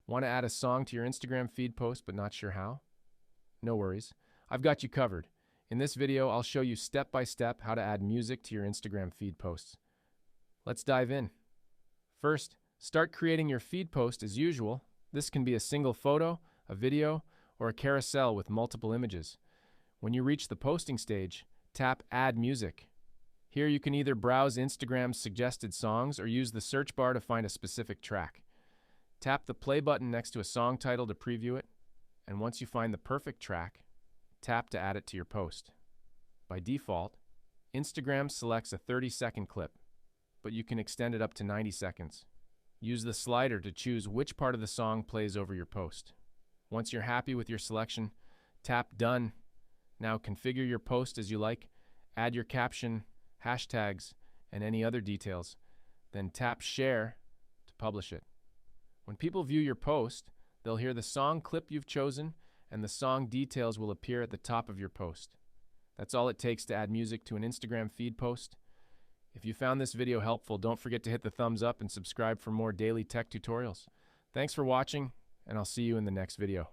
Want to add a song to your Instagram feed post but not sure how? No worries. I've got you covered. In this video, I'll show you step by step how to add music to your Instagram feed posts. Let's dive in. First, start creating your feed post as usual. This can be a single photo, a video, or a carousel with multiple images. When you reach the posting stage, tap Add Music. Here you can either browse Instagram's suggested songs or use the search bar to find a specific track. Tap the play button next to a song title to preview it, and once you find the perfect track, tap to add it to your post. By default, Instagram selects a 30-second clip, but you can extend it up to 90 seconds. Use the slider to choose which part of the song plays over your post. Once you're happy with your selection, tap Done. Now configure your post as you like, add your caption, hashtags, and any other details, then tap Share to publish it. When people view your post, they'll hear the song clip you've chosen, and the song details will appear at the top of your post. That's all it takes to add music to an Instagram feed post. If you found this video helpful, don't forget to hit the thumbs up and subscribe for more daily tech tutorials. Thanks for watching, and I'll see you in the next video.